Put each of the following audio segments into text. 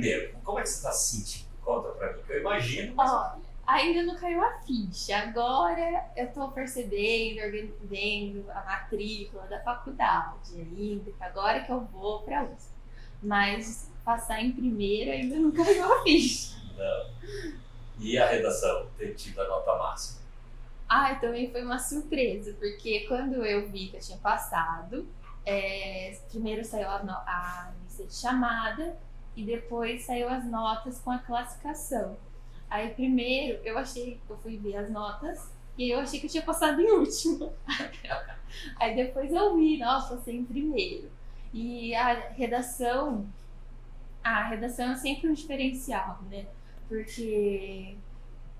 primeiro, como é que você está se sentindo? Conta pra mim, que eu imagino. Ó, ainda não caiu a ficha. Agora eu tô percebendo, vendo a matrícula da faculdade ainda, que agora que eu vou pra USP. Mas passar em primeiro ainda não caiu a ficha. Não. E a redação, ter tido a nota máxima? Ah, também foi uma surpresa, porque quando eu vi que eu tinha passado, primeiro saiu a lista de chamada e depois saiu as notas com a classificação. Aí primeiro eu fui ver as notas e eu achei que eu tinha passado em último. Aí depois eu vi, nossa, passei em primeiro. E a redação é sempre um diferencial, né? Porque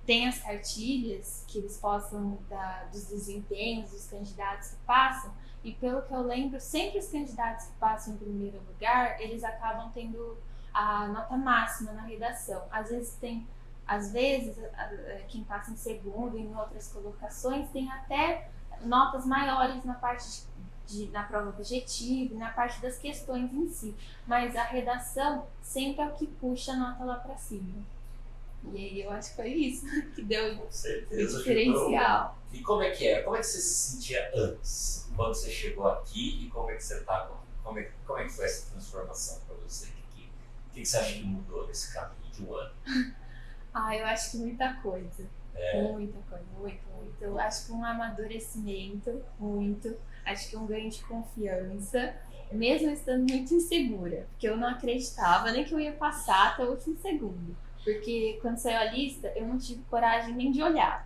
tem as cartilhas que eles postam dos desempenhos dos candidatos que passam, e pelo que eu lembro, sempre os candidatos que passam em primeiro lugar, eles acabam tendo a nota máxima na redação. Às vezes, quem passa em segundo e em outras colocações tem até notas maiores na parte na prova objetiva, na parte das questões em si, mas a redação sempre é o que puxa a nota lá para cima. E aí eu acho que foi isso que deu Com o certeza. diferencial. E como é que é? Como é que você se sentia antes, quando você chegou aqui, e como é que você está agora? Como é que foi essa transformação para você? O que você acha que mudou nesse caminho de um ano? Eu acho que muita coisa. Muita coisa, muito. Eu acho que um amadurecimento, muito. Acho que um ganho de confiança, mesmo estando muito insegura. Porque eu não acreditava nem que eu ia passar até o último segundo. Porque quando saiu a lista, eu não tive coragem nem de olhar.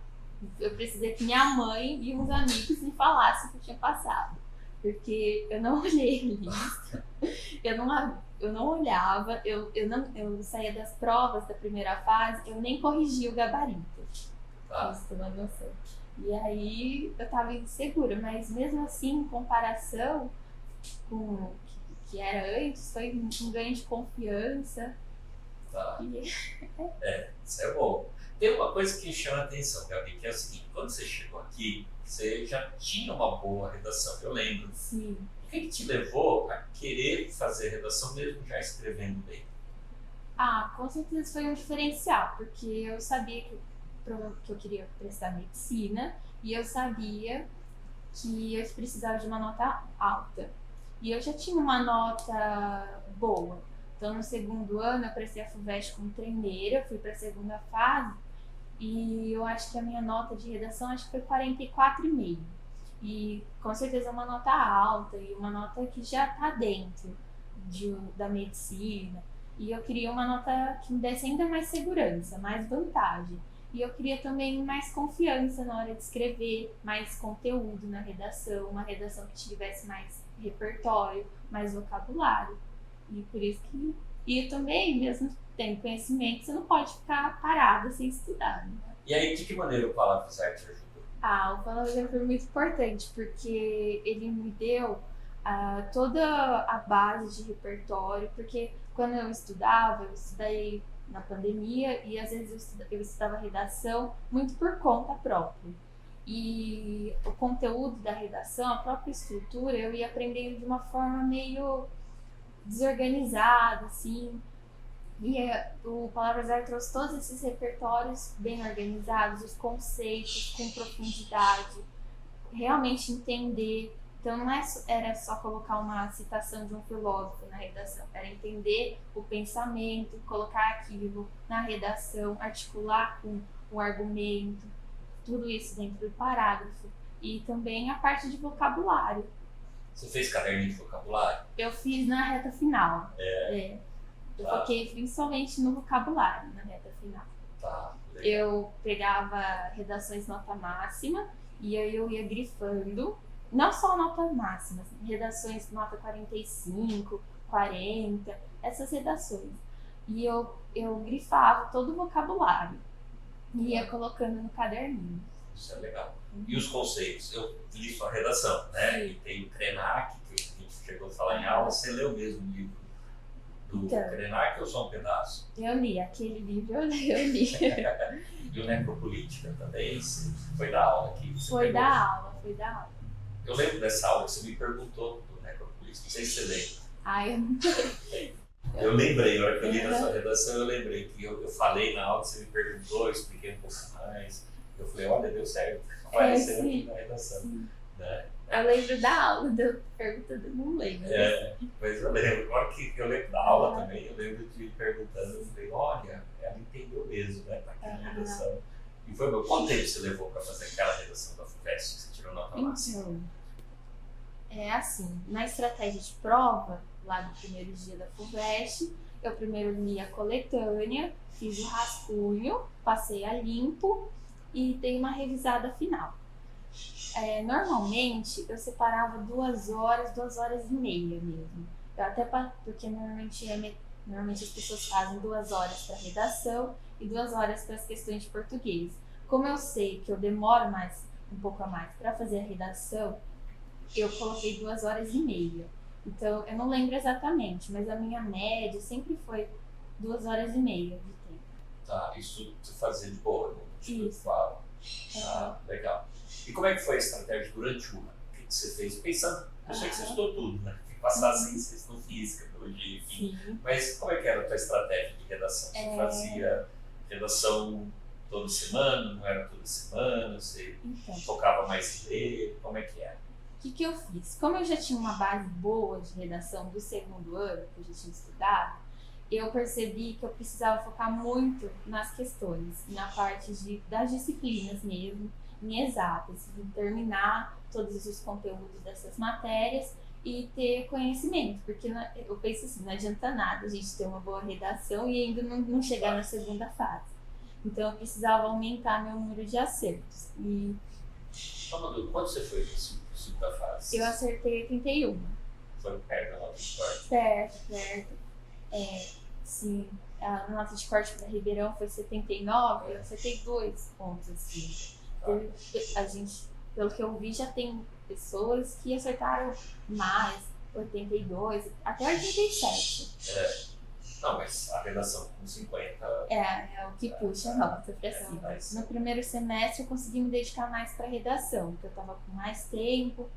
Eu precisei que minha mãe e uns amigos me falassem que eu tinha passado. Porque eu não olhei a lista, eu não olhava, eu saía das provas da primeira fase, eu nem corrigia o gabarito. Isso, uma noção. E aí eu tava insegura, mas mesmo assim, em comparação com o que era antes, foi um ganho de confiança. Tá. Isso é bom. Tem uma coisa que chama a atenção, Gabi, que é o seguinte: quando você chegou aqui, você já tinha uma boa redação, eu lembro. Sim. O que te levou a querer fazer redação mesmo já escrevendo bem? Com certeza foi um diferencial, porque eu sabia que eu queria prestar medicina e eu sabia que eu precisava de uma nota alta. E eu já tinha uma nota boa. Então, no segundo ano, eu prestei a FUVEST como treineira, fui para a segunda fase e eu acho que a minha nota de redação acho que foi 44,5. E com certeza é uma nota alta e uma nota que já está dentro da medicina. E eu queria uma nota que me desse ainda mais segurança, mais vantagem. E eu queria também mais confiança na hora de escrever, mais conteúdo na redação, uma redação que tivesse mais repertório, mais vocabulário. E por isso que... E também, mesmo tendo conhecimento, você não pode ficar parada sem estudar, né? E aí, de que maneira o Palavras Arte ajudou? O Palavras Arte foi muito importante, porque ele me deu toda a base de repertório, porque quando eu estudei na pandemia e às vezes eu estudava redação muito por conta própria. E o conteúdo da redação, a própria estrutura, eu ia aprendendo de uma forma meio desorganizada, assim. E o Palavras Arte trouxe todos esses repertórios bem organizados, os conceitos com profundidade, realmente entender. Então não era só colocar uma citação de um filósofo na redação, era entender o pensamento, colocar aquilo na redação, articular com o argumento, tudo isso dentro do parágrafo. E também a parte de vocabulário. Você fez caderninho de vocabulário? Eu fiz na reta final. Eu foquei principalmente no vocabulário na reta final. Eu pegava redações nota máxima e aí eu ia grifando. Não só nota máxima, redações nota 45, 40, essas redações. E eu grifava todo o vocabulário e ia colocando no caderninho. Isso é legal. E os conceitos? Eu li sua redação, né? E tem o Krenak, que a gente chegou a falar em aula. Você leu mesmo o livro do Krenak ou só um pedaço? Eu li, aquele livro eu li. E o Necropolítica também? Foi da aula aqui? Foi da aula. Eu lembro dessa aula que você me perguntou do Necropolítica, não sei se você lembra. Eu não sei. Eu lembrei, na hora que eu li na sua redação, eu lembrei que eu falei na aula, você me perguntou, eu expliquei um pouco mais. Eu falei, olha, deu certo, apareceu aqui na redação. Né? Eu lembro da aula, deu perguntando, não lembro. Mas eu lembro, na hora que eu lembro da aula também, eu lembro de ir perguntando, eu falei, olha, ela entendeu mesmo, né? Tá aqui na redação. E foi meu, quanto tempo você levou para fazer aquela redação da FUVEST que você tirou nota máxima? Então, é assim, na estratégia de prova, lá no primeiro dia da FUVEST, eu primeiro li a coletânea, fiz o rascunho, passei a limpo e dei uma revisada final. Normalmente eu separava 2 horas, 2 horas e meia mesmo. Porque normalmente as pessoas fazem 2 horas para redação e 2 horas para as questões de português. Como eu sei que eu demoro um pouco a mais para fazer a redação, eu coloquei 2 horas e meia. Então eu não lembro exatamente, mas a minha média sempre foi 2 horas e meia de tempo. Tá, isso você fazia de boa, não? Isso. Claro. Ah, legal. E como é que foi a estratégia durante o ano? O que você fez? Pensando, eu sei que você estudou tudo, né? Tem que passar assim, você estudou física, biologia, enfim. Sim. Mas como é que era a tua estratégia de redação? Você fazia redação toda semana, não era toda semana? Você focava mais em ler? Como é que era? O que eu fiz? Como eu já tinha uma base boa de redação do segundo ano, que eu já tinha estudado, eu percebi que eu precisava focar muito nas questões, na parte das disciplinas mesmo, em exatas, em terminar todos os conteúdos dessas matérias e ter conhecimento, porque eu penso assim, não adianta nada a gente ter uma boa redação e ainda não chegar na segunda fase. Então eu precisava aumentar meu número de acertos. E quando você foi para a segunda fase? Eu acertei 81. Foi perto da nota de corte? Perto. Sim, a nota de corte para Ribeirão foi 79, eu acertei 2 pontos assim. Pelo que eu vi, já tem pessoas que acertaram mais, 82, até 87. Não, mas a redação com 50... É o que puxa a nota para cima. No primeiro semestre eu consegui me dedicar mais para redação, porque eu estava com mais tempo.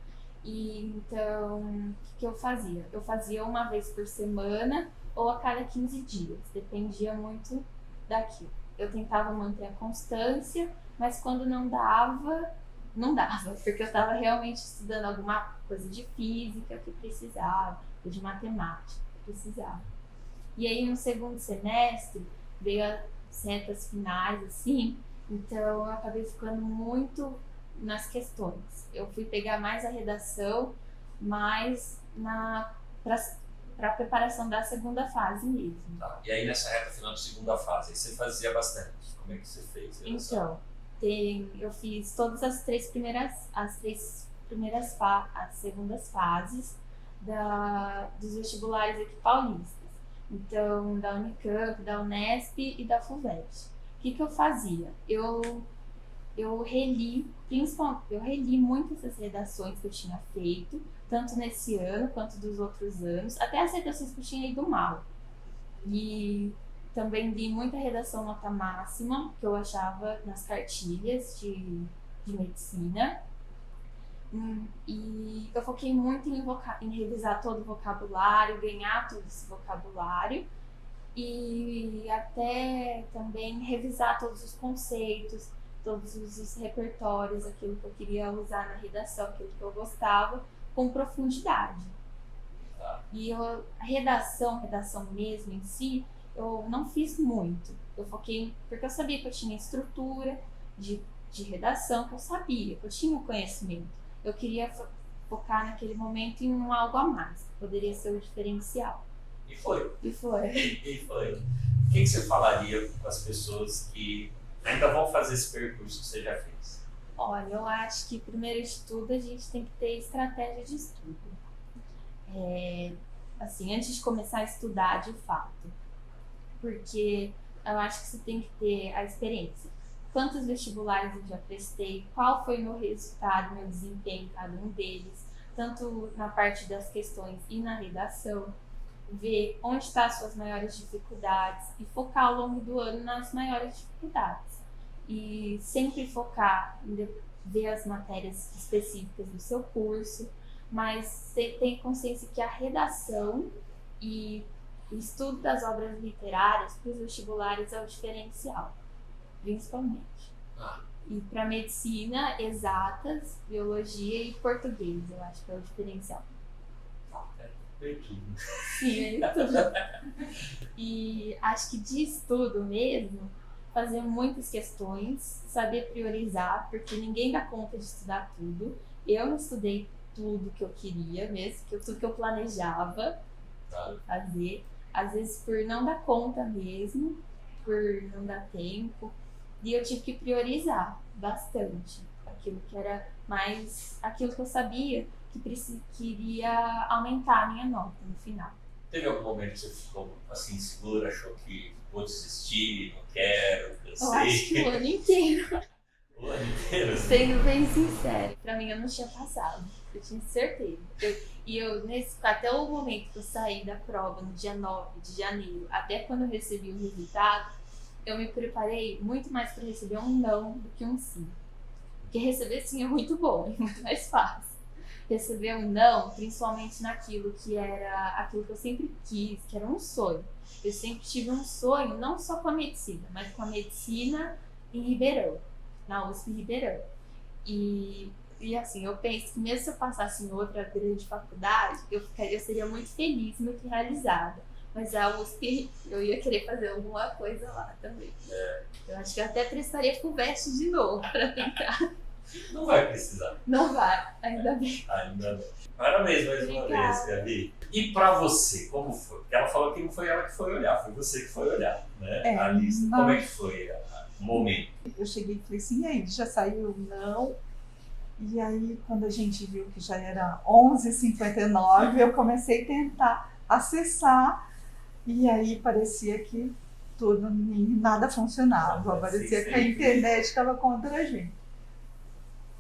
E então, o que eu fazia? Eu fazia uma vez por semana ou a cada 15 dias, dependia muito daquilo. Eu tentava manter a constância, mas quando não dava, porque eu estava realmente estudando alguma coisa de física que precisava, ou de matemática que precisava. E aí no segundo semestre veio as retas finais, assim, então eu acabei ficando muito nas questões. Eu fui pegar mais a redação, mais para a preparação da segunda fase mesmo. Tá. E aí nessa reta final da segunda fase, você fazia bastante. Como é que você fez? Então, eu fiz todas as segundas fases dos vestibulares aqui paulistas. Então, da Unicamp, da Unesp e da FUVEST. O que eu fazia? Eu reli muito essas redações que eu tinha feito, tanto nesse ano quanto dos outros anos, até as redações que eu tinha ido mal. E também li muita redação nota máxima, que eu achava nas cartilhas de medicina. E eu foquei muito em revisar todo o vocabulário, ganhar todo esse vocabulário e até também revisar todos os conceitos, todos os repertórios, aquilo que eu queria usar na redação, aquilo que eu gostava, com profundidade. E a redação mesmo em si, eu não fiz muito. Eu foquei, porque eu sabia que eu tinha estrutura de redação, que eu tinha o conhecimento. Eu queria focar naquele momento em algo a mais, que poderia ser o diferencial. E foi. E foi. O que você falaria com as pessoas que ainda vão fazer esse percurso que você já fez? Olha, eu acho que primeiro de tudo a gente tem que ter estratégia de estudo. Assim, antes de começar a estudar de fato. Porque eu acho que você tem que ter a experiência. Quantos vestibulares eu já prestei, qual foi o meu resultado, meu desempenho em cada um deles, tanto na parte das questões e na redação, ver onde estão as suas maiores dificuldades e focar ao longo do ano nas maiores dificuldades. E sempre focar em ver as matérias específicas do seu curso, mas você tem consciência que a redação e o estudo das obras literárias para os vestibulares é o diferencial, principalmente. E para medicina, exatas, biologia e português, eu acho que é o diferencial. Sim, é tudo. E acho que de estudo mesmo, fazer muitas questões, saber priorizar, porque ninguém dá conta de estudar tudo. Eu não estudei tudo que eu queria mesmo, tudo que eu planejava fazer. Às vezes por não dar conta mesmo, por não dar tempo. E eu tive que priorizar bastante aquilo que era mais, aquilo que eu sabia que iria aumentar a minha nota no final. Teve algum momento que você ficou assim, insegura, achou que vou desistir, não quero, Eu acho que o ano inteiro. O ano inteiro? Sendo bem sincero, pra mim eu não tinha passado. Eu tinha certeza. Até o momento que eu saí da prova, no dia 9 de janeiro, até quando eu recebi o resultado, eu me preparei muito mais para receber um não do que um sim. Porque receber sim é muito bom, é muito mais fácil. Receber um não, principalmente naquilo que era aquilo que eu sempre quis, que era um sonho. Eu sempre tive um sonho, não só com a medicina, mas com a medicina em Ribeirão, na USP Ribeirão. E assim, eu penso que mesmo se eu passasse em outra grande faculdade, eu seria muito feliz, muito realizada. Mas a USP, eu ia querer fazer alguma coisa lá também. Eu acho que eu até prestaria FUVEST de novo para tentar. Não vai precisar. Não vai, ainda bem. Ainda bem. Parabéns mais uma vez, Gabi. E pra você, como foi? Porque ela falou que não foi ela que foi olhar, foi você que foi olhar, né? A lista. Como é que foi o momento? Eu cheguei e falei assim, e aí, já saiu? Não. E aí, quando a gente viu que já era 11h59, eu comecei a tentar acessar. E aí parecia que nada funcionava. Parecia que a internet estava contra a gente.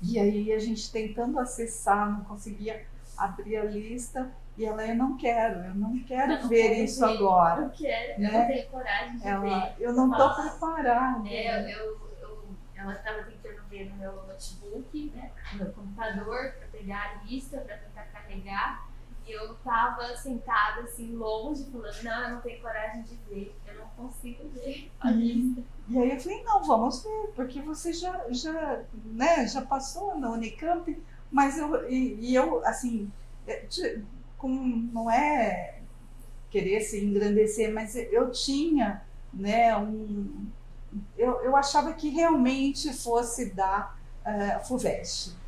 E aí a gente tentando acessar, não conseguia abrir a lista. E ela, eu não quero ver isso agora. Eu quero, né? eu não tenho coragem de ver. Eu não estou preparada. Ela estava tentando ver no meu notebook, né, no meu computador, para pegar a lista, para tentar carregar. E eu estava sentada assim, longe, falando, não, eu não tenho coragem de ver, eu não consigo ver a lista. E aí eu falei, não, vamos ver, porque você já passou na Unicamp, mas eu assim, não é querer se engrandecer, mas eu tinha, né, eu achava que realmente fosse dar FUVEST.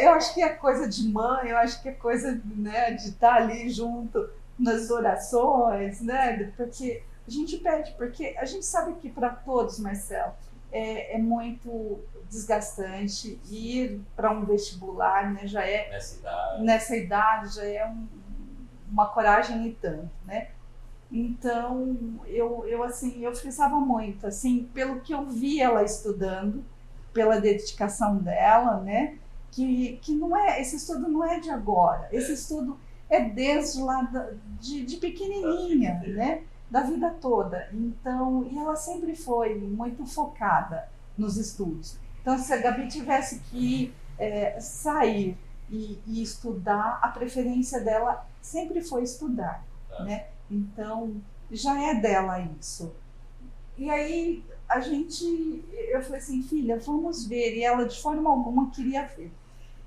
Eu acho que é coisa de mãe, eu acho que é coisa, né, de estar ali junto nas orações, né, porque a gente pede, porque a gente sabe que para todos, Marcelo, é muito desgastante ir para um vestibular, né, já é nessa idade já é uma coragem e tanto, né? Então, eu frisava muito, assim, pelo que eu vi ela estudando, pela dedicação dela, né? Que não é, esse estudo não é de agora, esse estudo é desde lá de pequenininha, né? Da vida toda. Então, e ela sempre foi muito focada nos estudos. Então, se a Gabi tivesse que sair e estudar, a preferência dela sempre foi estudar, né? Então, já é dela isso. E aí, eu falei assim, filha, vamos ver. E ela, de forma alguma, queria ver.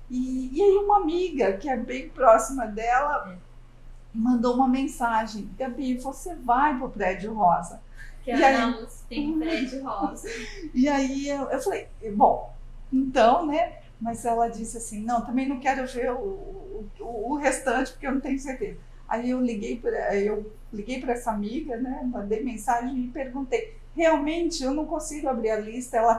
E aí, uma amiga, que é bem próxima dela, mandou uma mensagem. Gabi, você vai para o Prédio Rosa. Que a USP tem Prédio Rosa. E aí, eu falei, bom, então, né? Mas ela disse assim, não, também não quero ver o restante, porque eu não tenho certeza. Aí eu liguei para essa amiga, né? Mandei mensagem e perguntei, realmente eu não consigo abrir a lista, ela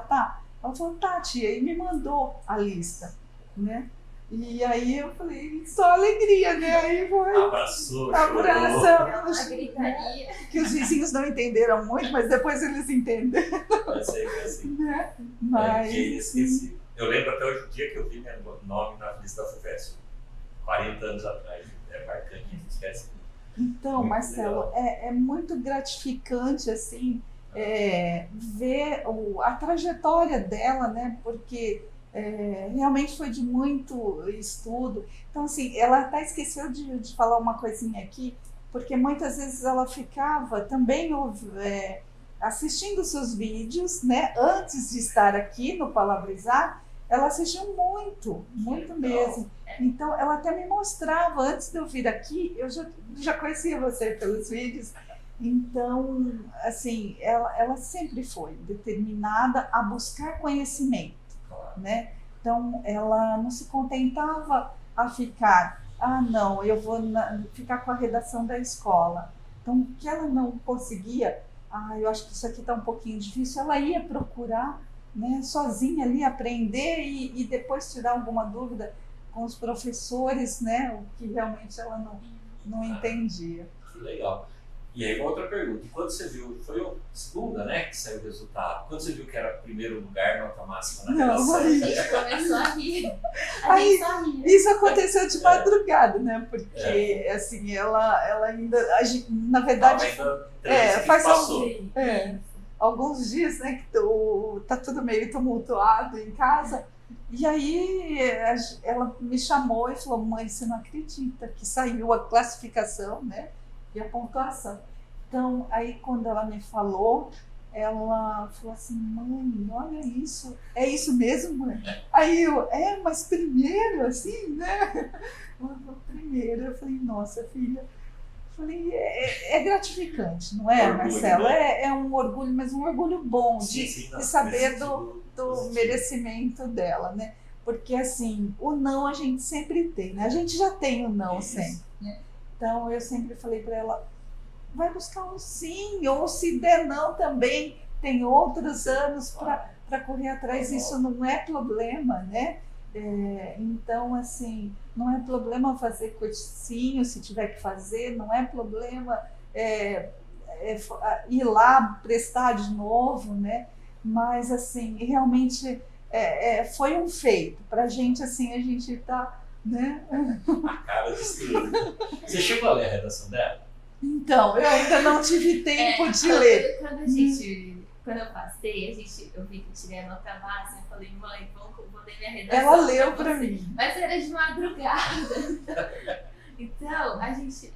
falou, tá, tia, e me mandou a lista, né? E aí eu falei, só alegria, né? Aí foi. Abraçamos. A gritaria. Que os vizinhos não entenderam muito, mas depois eles entenderam. Vai ser assim. Né? Mas, esqueci. Eu lembro até hoje o dia que eu vi meu nome na lista da FUVEST, 40 anos atrás. É marcante, a gente esquece. Então, muito Marcelo, é muito gratificante assim, ver a trajetória dela, né? Porque realmente foi de muito estudo. Então, assim, ela até esqueceu de falar uma coisinha aqui, porque muitas vezes ela ficava também assistindo seus vídeos, né? Antes de estar aqui no Palavrizar, ela assistiu muito, muito mesmo. Então, ela até me mostrava, antes de eu vir aqui, eu já conhecia você pelos vídeos. Então, assim, ela sempre foi determinada a buscar conhecimento, né? Então, ela não se contentava a ficar, não, eu vou ficar com a redação da escola. Então, o que ela não conseguia, eu acho que isso aqui está um pouquinho difícil, ela ia procurar, né, sozinha ali, aprender e depois tirar alguma dúvida com os professores, né, o que realmente ela não entendia. Que legal. E aí, uma outra pergunta. Quando você viu, foi a segunda, né, que saiu o resultado. Quando você viu que era primeiro lugar, nota máxima na redação? A gente começou a rir. Isso aconteceu de madrugada, né? Porque, assim, ela ainda... na verdade, faz alguns dias, né, que tá tudo meio tumultuado em casa. E aí ela me chamou e falou: mãe, você não acredita que saiu a classificação, né? E a pontuação. Então, aí quando ela me falou, ela falou assim: mãe, olha isso, é isso mesmo, mãe? Aí eu, mas primeiro, assim, né? Ela falou: primeiro. Eu falei: nossa, filha. Eu falei: é gratificante, não é, orgulho, Marcelo? Né? É um orgulho, mas um orgulho bom de saber do merecimento dela, né? Porque, assim, o não a gente sempre tem, né? A gente já tem o não sempre, né? Então, eu sempre falei para ela: vai buscar um sim, ou se der não também, tem outros anos para correr atrás, isso não é problema, né? Então, assim, não é problema fazer cursinho se tiver que fazer, não é problema ir lá prestar de novo, né? Mas, assim, realmente foi um feito. Para a gente, assim, a gente está... né? A cara de estudo. Você chegou a ler a redação dela? Então, eu ainda não tive tempo de ler. Quando eu passei, eu vi que tirei a nota máxima, eu falei: mãe, vou ler minha redação. Ela leu para mim. Mas era de madrugada. Então, a gente...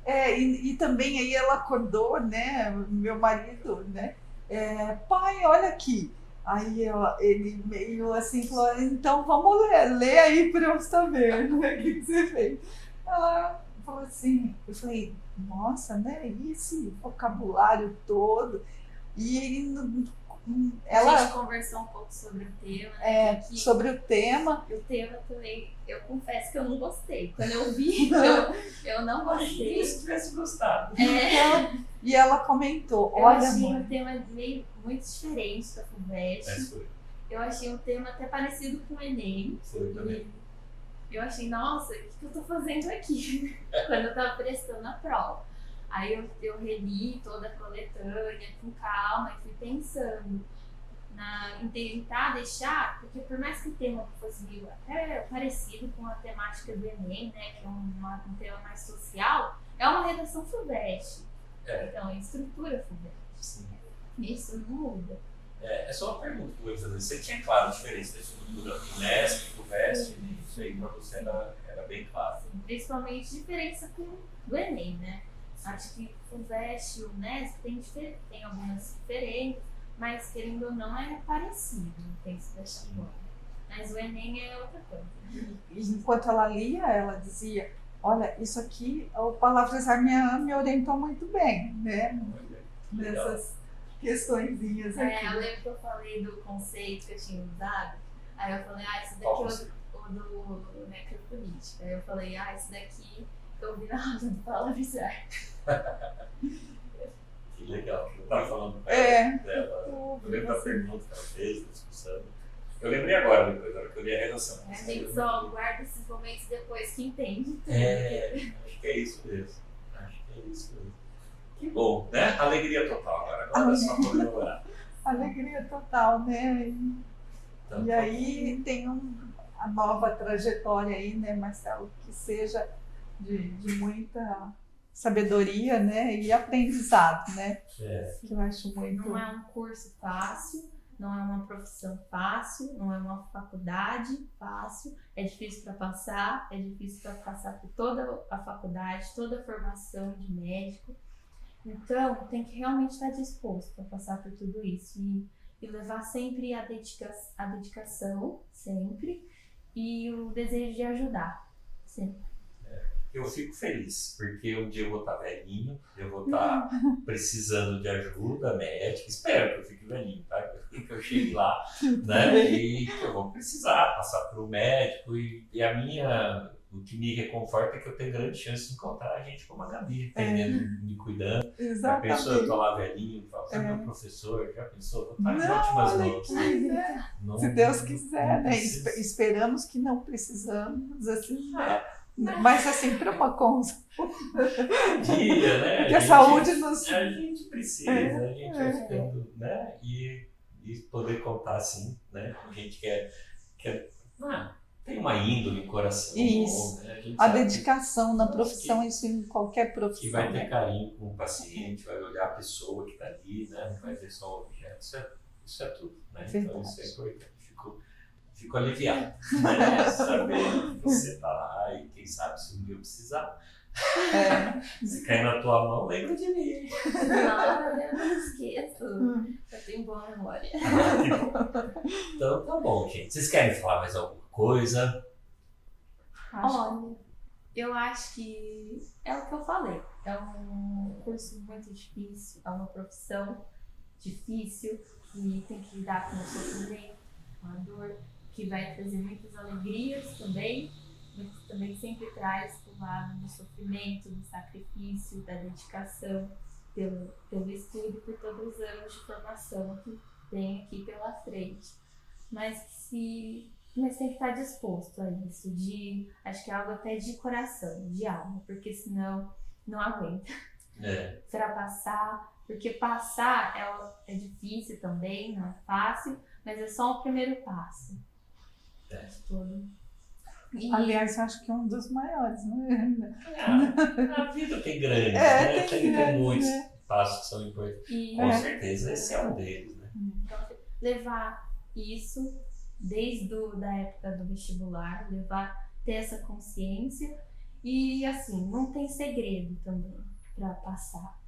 E também aí ela acordou, né? Meu marido, né? Pai, olha aqui. Aí ele meio assim falou: então vamos lê aí para eu saber, né? O que você fez? Ela falou assim, eu falei: nossa, né? Esse vocabulário todo. E ela... A gente conversou um pouco sobre o tema. Sobre o tema. O tema também, eu confesso que eu não gostei. Quando eu vi, eu não gostei. Se tivesse gostado. E ela comentou: eu olha, achei mãe, um tema muito diferente da FUVEST. Eu achei um tema até parecido com o Enem. Foi também. Eu achei: nossa, o que eu tô fazendo aqui? Quando eu tava prestando a prova. Aí eu reli toda a coletânea com calma e fui pensando em tentar deixar, porque por mais que o tema fosse meio até parecido com a temática do Enem, né, que é um tema mais social, é uma redação FUVEST. Então, é estrutura FUVEST. Sim. Isso não muda. É só uma pergunta que eu vou fazer. Você tinha claro a diferença da estrutura Unesp, FUVEST? Isso aí para você era bem claro. Sim, principalmente diferença do Enem, né? Acho que FUVEST e o Unesp tem algumas diferenças, mas querendo ou não é parecido, não tem que se deixar claro. Mas o Enem é outra coisa. Enquanto ela lia, ela dizia: olha, isso aqui, o Palavrizar me orientou muito bem, né? Nessas questõezinhas aqui. Eu lembro que eu falei do conceito que eu tinha usado, aí eu falei: isso daqui é o do necropolítica. Aí eu falei: isso daqui eu vi na aula do Palavrizar. Que legal. Eu estava falando com ela dela. Eu lembro da pergunta que ela fez, da discussão. Eu lembrei agora, depois, na hora que eu li a redação. A gente só guarda esses momentos depois que entende. Acho que é isso mesmo. Que bom, né? Alegria total agora. Agora é só comemorar. Alegria total, né? Então, e aí tem a nova trajetória aí, né, Marcelo, que seja de muita sabedoria, né, e aprendizado, né? Que eu acho muito... Não é um curso fácil, não é uma profissão fácil, não é uma faculdade fácil, é difícil para passar, é difícil para passar por toda a faculdade, toda a formação de médico. Então, tem que realmente estar disposto a passar por tudo isso e levar sempre a dedicação, sempre, e o desejo de ajudar, sempre. Eu fico feliz, porque um dia eu vou estar velhinho, eu vou estar precisando de ajuda médica, espero que eu fique velhinho, tá? Que eu chegue lá, né? E que eu vou precisar passar por um médico e o que me reconforta é que eu tenho grande chance de encontrar a gente como a Gabi, entendendo, me cuidando. Já pensou, eu tô lá velhinho, falo, meu professor, já pensou? Vou estar em ótimas mãos. Né? Se Deus quiser, né? Esperamos que não precisamos, assim, né? Mas assim, para uma coisa. Dia, né? Que a saúde nos. A gente precisa, a gente vai ficando, né? E poder contar assim, né? A gente tem uma índole em coração. Isso. Bom, né? A dedicação na profissão, isso em qualquer profissão. Que vai ter carinho com o paciente, vai olhar a pessoa que está ali, né? Não vai ver só o objeto. Isso é tudo, né? Então isso é importante. Fico aliviado, né? Saber que você está lá e quem sabe se um dia eu precisar. Se cair na tua mão, lembra de mim. Não, eu não esqueço. Eu tenho boa memória. Então tá bom, gente. Vocês querem falar mais alguma coisa? Olha, eu acho que é o que eu falei. É um curso muito difícil, é uma profissão difícil, que tem que lidar com o sofrimento, com a dor, que vai trazer muitas alegrias também, mas também sempre traz o lado do sofrimento, do sacrifício, da dedicação pelo estudo, por todos os anos de formação que tem aqui pela frente. Mas tem que estar disposto a isso, acho que é algo até de coração, de alma, porque senão não aguenta. Para passar, porque passar é difícil também, não é fácil, mas é só o primeiro passo. Aliás, eu acho que é um dos maiores, né? A vida tem grandes, né? Tem muitos passos que são importantes. Com certeza, esse é um deles, né? Então, levar isso desde da época do vestibular, ter essa consciência e, assim, não tem segredo também para passar.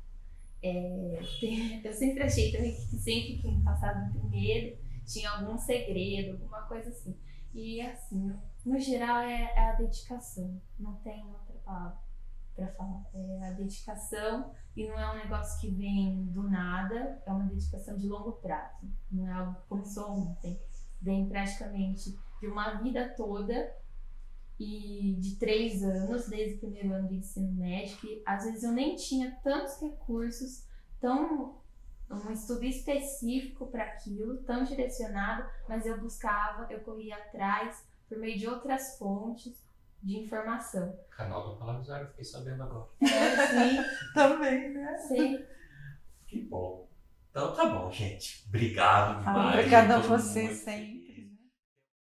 Eu sempre achei também que sempre quem passava no primeiro tinha algum segredo, alguma coisa assim. E assim, no geral é a dedicação, não tem outra palavra para falar. É a dedicação e não é um negócio que vem do nada, é uma dedicação de longo prazo. Não é algo que começou ontem, vem praticamente de uma vida toda e de 3 anos, desde o primeiro ano do ensino médio, que às vezes eu nem tinha tantos recursos, um estudo específico para aquilo, tão direcionado, mas eu corria atrás por meio de outras fontes de informação. Canal do Palavra, eu fiquei sabendo agora. Sim. Também, né? Sim. Que bom. Então tá bom, gente. Obrigado demais. Obrigada a você, sempre.